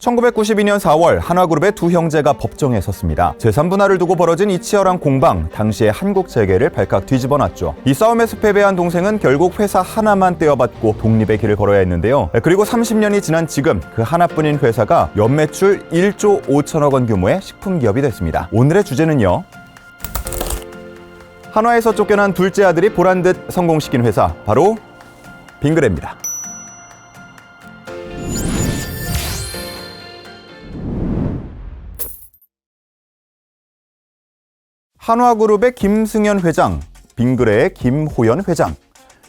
1992년 4월 한화그룹의 두 형제가 법정에 섰습니다. 재산분할을 두고 벌어진 이 치열한 공방, 당시의 한국 재계를 발칵 뒤집어놨죠. 이 싸움에서 패배한 동생은 결국 회사 하나만 떼어받고 독립의 길을 걸어야 했는데요. 그리고 30년이 지난 지금 그 하나뿐인 회사가 연매출 1조 5천억 원 규모의 식품기업이 됐습니다. 오늘의 주제는요, 한화에서 쫓겨난 둘째 아들이 보란듯 성공시킨 회사, 바로 빙그레입니다. 한화그룹의 김승현 회장, 빙그레의 김호연 회장.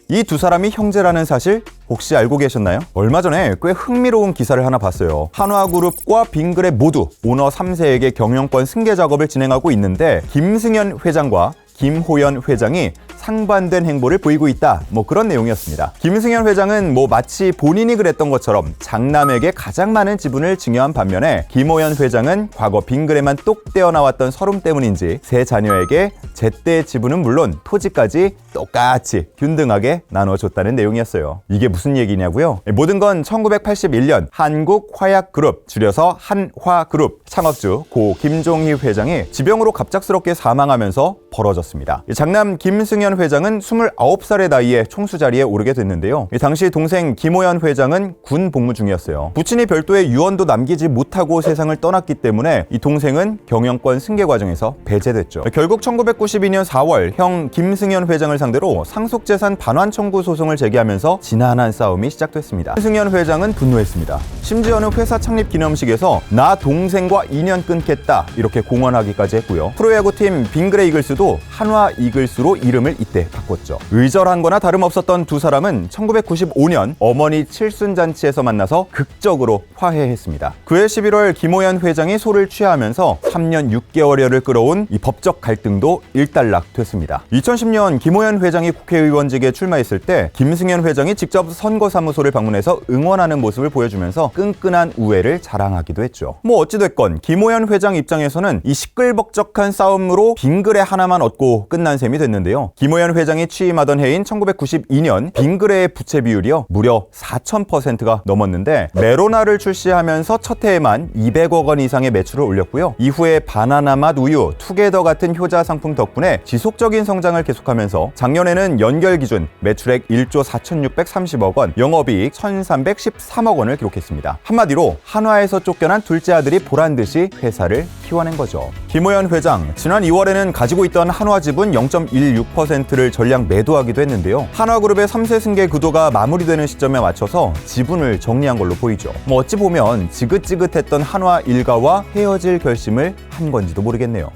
이 두 사람이 형제라는 사실 혹시 알고 계셨나요? 얼마 전에 꽤 흥미로운 기사를 하나 봤어요. 한화그룹과 빙그레 모두 오너 3세에게 경영권 승계 작업을 진행하고 있는데 김승현 회장과 김호연 회장이 상반된 행보를 보이고 있다, 그런 내용이었습니다. 김승현 회장은 마치 본인이 그랬던 것처럼 장남에게 가장 많은 지분을 증여한 반면에 김호연 회장은 과거 빙그레만 똑 떼어나왔던 서름 때문인지 세 자녀에게 제때 지분은 물론 토지까지 똑같이 균등하게 나눠줬다는 내용이었어요. 이게 무슨 얘기냐고요? 모든 건 1981년 한국화약그룹, 줄여서 한화그룹 창업주 고 김종희 회장이 지병으로 갑작스럽게 사망하면서 벌어졌습니다. 장남 김승현 회장은 29살의 나이에 총수 자리에 오르게 됐는데요. 당시 동생 김호연 회장은 군 복무 중이었어요. 부친이 별도의 유언도 남기지 못하고 세상을 떠났기 때문에 이 동생은 경영권 승계 과정에서 배제됐죠. 결국 1992년 4월 형 김승현 회장을 상대로 상속재산 반환 청구 소송을 제기하면서 지난한 싸움이 시작됐습니다. 김승현 회장은 분노했습니다. 심지어는 회사 창립 기념식에서 나 동생과 인연 끊겠다 이렇게 공언하기까지 했고요. 프로야구팀 빙그레 이글스도 한화 이글스로 이름을 이때 바꿨죠. 의절한 거나 다름없었던 두 사람은 1995년 어머니 칠순잔치에서 만나서 극적으로 화해했습니다. 그해 11월 김호연 회장이 소를 취하하면서 3년 6개월여를 끌어온 이 법적 갈등도 일단락됐습니다. 2010년 김호연 회장이 국회의원직에 출마했을 때 김승현 회장이 직접 선거사무소를 방문해서 응원하는 모습을 보여주면서 끈끈한 우애를 자랑하기도 했죠. 어찌됐건 김호연 회장 입장에서는 이 시끌벅적한 싸움으로 빙그레 하나만 얻고 끝난 셈이 됐는데요. 김호연 회장이 취임하던 해인 1992년 빙그레의 부채 비율이요, 무려 4,000%가 넘었는데 메로나를 출시하면서 첫 해에만 200억 원 이상의 매출을 올렸고요. 이후에 바나나 맛 우유, 투게더 같은 효자 상품 덕분에 지속적인 성장을 계속하면서 작년에는 연결 기준 매출액 1조 4,630억 원, 영업이익 1,313억 원을 기록했습니다. 한마디로 한화에서 쫓겨난 둘째 아들이 보란듯이 회사를 키워낸 거죠. 김호연 회장, 지난 2월에는 가지고 있던 한화 지분 0.16%를 전량 매도하기도 했는데요. 한화그룹의 3세 승계 구도가 마무리되는 시점에 맞춰서 지분을 정리한 걸로 보이죠. 어찌 보면 지긋지긋했던 한화 일가와 헤어질 결심을 한 건지도 모르겠네요.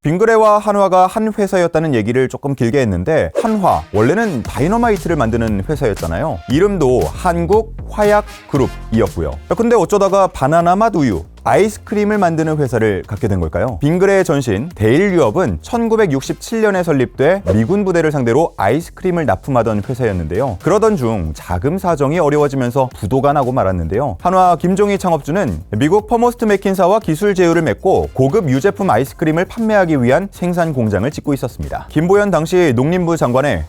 빙그레와 한화가 한 회사였다는 얘기를 조금 길게 했는데, 한화, 원래는 다이너마이트를 만드는 회사였잖아요. 이름도 한국화약그룹이었고요. 근데 어쩌다가 바나나 맛 우유, 아이스크림을 만드는 회사를 갖게 된 걸까요? 빙그레의 전신 데일유업은 1967년에 설립돼 미군 부대를 상대로 아이스크림을 납품하던 회사였는데요. 그러던 중 자금 사정이 어려워지면서 부도가 나고 말았는데요. 한화 김종희 창업주는 미국 퍼모스트 맥킨사와 기술 제휴를 맺고 고급 유제품 아이스크림을 판매하기 위한 생산 공장을 짓고 있었습니다. 김보연 당시 농림부 장관의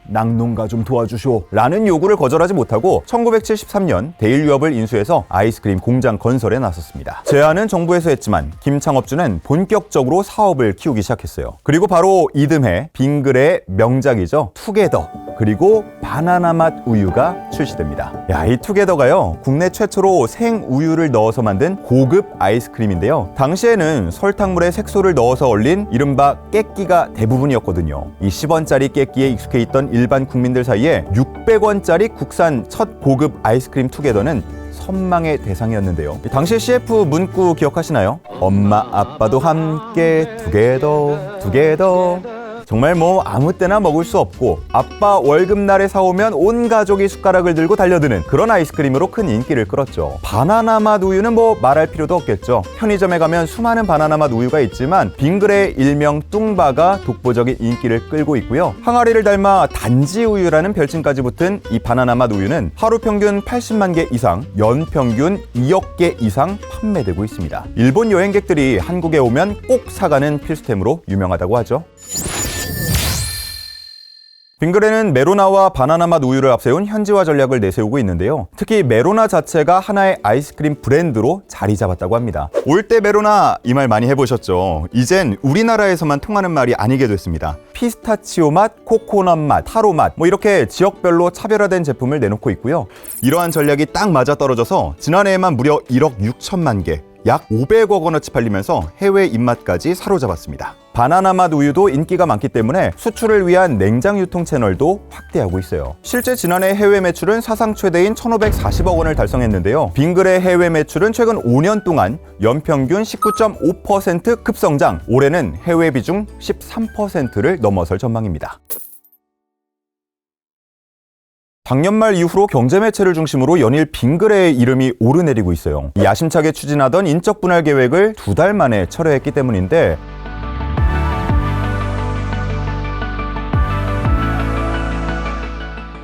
낙농가 좀 도와주쇼 라는 요구를 거절하지 못하고 1973년 데일유업을 인수해서 아이스크림 공장 건설에 나섰습니다. 제안은 정부에서 했지만 김 창업주는 본격적으로 사업을 키우기 시작했어요. 그리고 바로 이듬해 빙그레의 명작이죠, 투게더, 그리고 바나나 맛 우유가 출시됩니다. 이 투게더가요, 국내 최초로 생우유를 넣어서 만든 고급 아이스크림인데요. 당시에는 설탕물에 색소를 넣어서 얼린 이른바 깨끼가 대부분이었거든요. 이 10원짜리 깨끼에 익숙해 있던 일반 국민들 사이에 600원짜리 국산 첫 고급 아이스크림 투게더는 선망의 대상이었는데요. 당시 CF 문구 기억하시나요? 엄마 아빠도 함께 투게더 투게더. 정말 아무 때나 먹을 수 없고 아빠 월급날에 사오면 온 가족이 숟가락을 들고 달려드는 그런 아이스크림으로 큰 인기를 끌었죠. 바나나 맛 우유는 말할 필요도 없겠죠. 편의점에 가면 수많은 바나나 맛 우유가 있지만 빙그레의 일명 뚱바가 독보적인 인기를 끌고 있고요. 항아리를 닮아 단지 우유라는 별칭까지 붙은 이 바나나 맛 우유는 하루 평균 80만 개 이상, 연 평균 2억 개 이상 판매되고 있습니다. 일본 여행객들이 한국에 오면 꼭 사가는 필수템으로 유명하다고 하죠. 빙그레는 메로나와 바나나 맛 우유를 앞세운 현지화 전략을 내세우고 있는데요. 특히 메로나 자체가 하나의 아이스크림 브랜드로 자리 잡았다고 합니다. 올 때 메로나 이 말 많이 해보셨죠? 이젠 우리나라에서만 통하는 말이 아니게 됐습니다. 피스타치오 맛, 코코넛 맛, 타로 맛 이렇게 지역별로 차별화된 제품을 내놓고 있고요. 이러한 전략이 딱 맞아떨어져서 지난해에만 무려 1억 6천만 개, 약 500억 원어치 팔리면서 해외 입맛까지 사로잡았습니다. 바나나 맛 우유도 인기가 많기 때문에 수출을 위한 냉장 유통 채널도 확대하고 있어요. 실제 지난해 해외 매출은 사상 최대인 1,540억 원을 달성했는데요. 빙그레 해외 매출은 최근 5년 동안 연평균 19.5% 급성장, 올해는 해외 비중 13%를 넘어설 전망입니다. 작년 말 이후로 경제 매체를 중심으로 연일 빙그레의 이름이 오르내리고 있어요. 야심차게 추진하던 인적 분할 계획을 2달 만에 철회했기 때문인데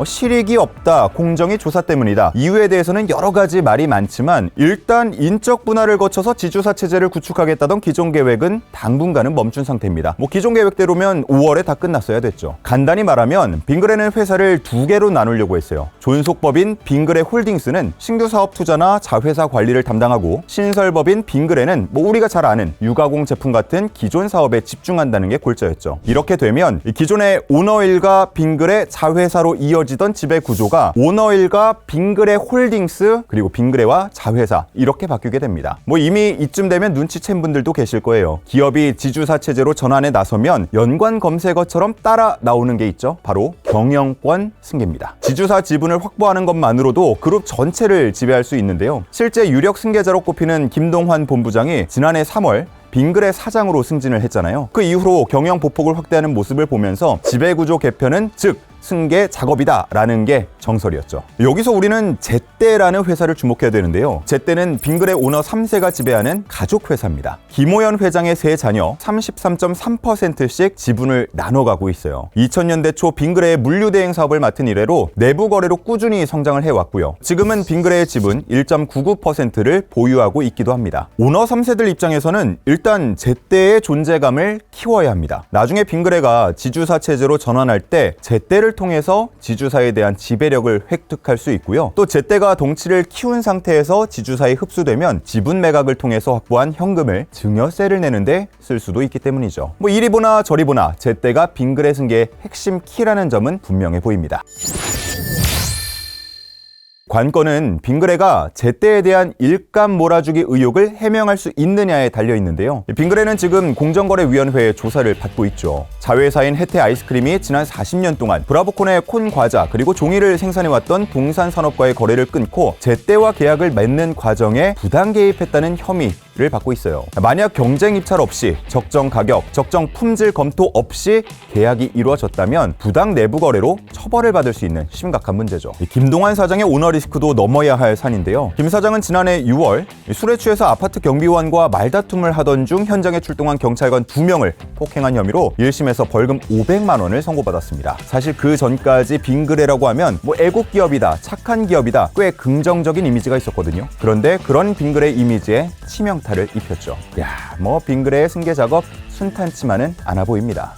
실익이 없다, 공정위 조사 때문이다. 이유에 대해서는 여러 가지 말이 많지만 일단 인적 분할을 거쳐서 지주사 체제를 구축하겠다던 기존 계획은 당분간은 멈춘 상태입니다. 기존 계획대로면 5월에 다 끝났어야 됐죠. 간단히 말하면 빙그레는 회사를 2개로 나누려고 했어요. 존속법인 빙그레 홀딩스는 신규 사업 투자나 자회사 관리를 담당하고, 신설법인 빙그레는 우리가 잘 아는 유가공 제품 같은 기존 사업에 집중한다는 게 골자였죠. 이렇게 되면 기존의 오너일과 빙그레 자회사로 이어지던 지배 구조가 오너일과 빙그레 홀딩스 그리고 빙그레와 자회사 이렇게 바뀌게 됩니다. 이미 이쯤 되면 눈치챈 분들도 계실 거예요. 기업이 지주사 체제로 전환에 나서면 연관 검색어처럼 따라 나오는 게 있죠. 바로 경영권 승계입니다. 지주사 지분을 확보하는 것만으로도 그룹 전체를 지배할 수 있는데요. 실제 유력 승계자로 꼽히는 김동환 본부장이 지난해 3월 빙그레 사장으로 승진을 했잖아요. 그 이후로 경영 보폭을 확대하는 모습을 보면서 지배구조 개편은 즉 승계 작업이다 라는 게 정설이었죠. 여기서 우리는 제떼라는 회사를 주목해야 되는데요. 제떼는 빙그레 오너 3세가 지배하는 가족 회사입니다. 김호연 회장의 세 자녀 33.3%씩 지분을 나눠가고 있어요. 2000년대 초 빙그레의 물류대행 사업을 맡은 이래로 내부 거래로 꾸준히 성장을 해왔고요. 지금은 빙그레의 지분 1.99%를 보유하고 있기도 합니다. 오너 3세들 입장에서는 일단 제떼의 존재감을 키워야 합니다. 나중에 빙그레가 지주사 체제로 전환할 때 제떼를 통해서 지주사에 대한 지배력을 획득할 수 있고요. 또 제떼가 덩치를 키운 상태에서 지주사에 흡수되면 지분 매각을 통해서 확보한 현금을 증여세를 내는데 쓸 수도 있기 때문이죠. 이리 보나 저리 보나 제떼가 빙그레 승계의 핵심 키라는 점은 분명해 보입니다. 관건은 빙그레가 제떼에 대한 일감 몰아주기 의혹을 해명할 수 있느냐에 달려있는데요. 빙그레는 지금 공정거래위원회의 조사를 받고 있죠. 자회사인 혜태 아이스크림이 지난 40년 동안 브라보콘의 콘 과자 그리고 종이를 생산해왔던 동산산업과의 거래를 끊고 제떼와 계약을 맺는 과정에 부당 개입했다는 혐의를 받고 있어요. 만약 경쟁 입찰 없이 적정 가격, 적정 품질 검토 없이 계약이 이루어졌다면 부당 내부 거래로 처벌을 받을 수 있는 심각한 문제죠. 김동환 사장의 오너 리스크도 넘어야 할 산인데요. 김 사장은 지난해 6월 술에 취해서 아파트 경비원과 말다툼을 하던 중 현장에 출동한 경찰관 2명을 폭행한 혐의로 1심에서 벌금 500만 원을 선고받았습니다. 사실 그 전까지 빙그레라고 하면 애국 기업이다, 착한 기업이다, 꽤 긍정적인 이미지가 있었거든요. 그런데 그런 빙그레 이미지에 치명타를 입혔죠. 빙그레의 승계 작업 순탄치만은 않아 보입니다.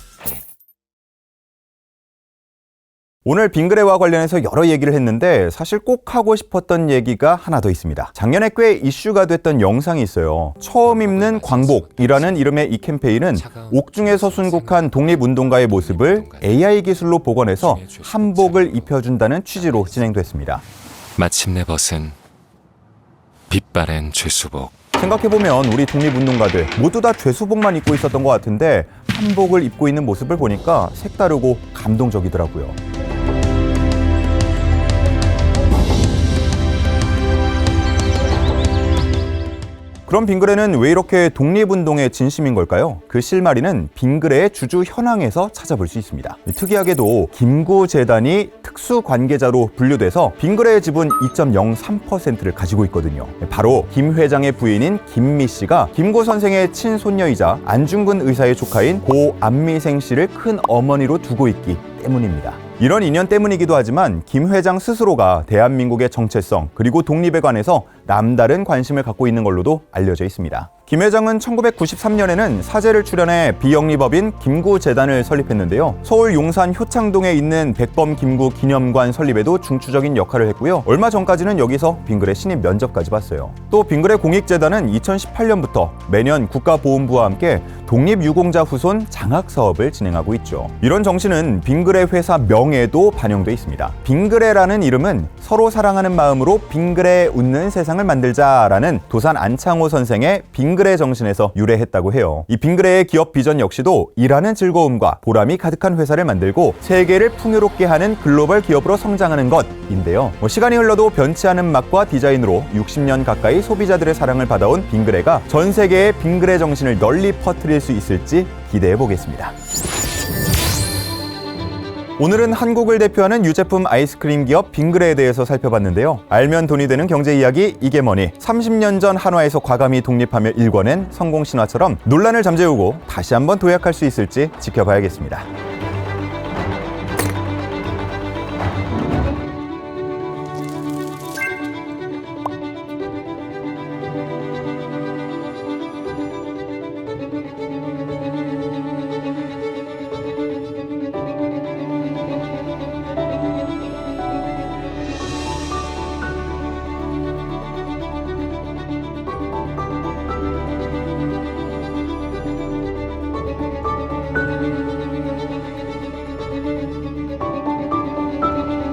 오늘 빙그레와 관련해서 여러 얘기를 했는데 사실 꼭 하고 싶었던 얘기가 하나 더 있습니다. 작년에 꽤 이슈가 됐던 영상이 있어요. 처음 입는 광복이라는 이름의 이 캠페인은 옥중에서 순국한 독립운동가의 모습을 AI 기술로 복원해서 한복을 입혀준다는 취지로 진행됐습니다. 마침내 벗은 빛바랜 죄수복. 생각해보면 우리 독립운동가들 모두 다 죄수복만 입고 있었던 것 같은데 한복을 입고 있는 모습을 보니까 색다르고 감동적이더라고요. 그럼 빙그레는 왜 이렇게 독립운동에 진심인 걸까요? 그 실마리는 빙그레의 주주 현황에서 찾아볼 수 있습니다. 특이하게도 김구재단이 특수관계자로 분류돼서 빙그레의 지분 2.03%를 가지고 있거든요. 바로 김 회장의 부인인 김미 씨가 김구 선생의 친손녀이자 안중근 의사의 조카인 고 안미생 씨를 큰 어머니로 두고 있기 때문입니다. 이런 인연 때문이기도 하지만 김 회장 스스로가 대한민국의 정체성 그리고 독립에 관해서 남다른 관심을 갖고 있는 걸로도 알려져 있습니다. 김 회장은 1993년에는 사제를 출연해 비영리법인 김구재단을 설립했는데요. 서울 용산 효창동에 있는 백범 김구 기념관 설립에도 중추적인 역할을 했고요. 얼마 전까지는 여기서 빙그레 신입 면접까지 봤어요. 또 빙그레 공익재단은 2018년부터 매년 국가보훈부와 함께 독립유공자 후손 장학 사업을 진행하고 있죠. 이런 정신은 빙그레 회사 명에도 반영돼 있습니다. 빙그레라는 이름은 서로 사랑하는 마음으로 빙그레 웃는 세상을 만들자라는 도산 안창호 선생의 빙그레 정신에서 유래했다고 해요. 이 빙그레의 기업 비전 역시도 일하는 즐거움과 보람이 가득한 회사를 만들고 세계를 풍요롭게 하는 글로벌 기업으로 성장하는 것인데요. 시간이 흘러도 변치 않은 맛과 디자인으로 60년 가까이 소비자들의 사랑을 받아온 빙그레가 전 세계에 빙그레 정신을 널리 퍼뜨릴 수 있을지 기대해 보겠습니다. 오늘은 한국을 대표하는 유제품 아이스크림 기업 빙그레에 대해서 살펴봤는데요. 알면 돈이 되는 경제 이야기 이게 뭐니 30년 전 한화에서 과감히 독립하며 일궈낸 성공 신화처럼 논란을 잠재우고 다시 한번 도약할 수 있을지 지켜봐야겠습니다.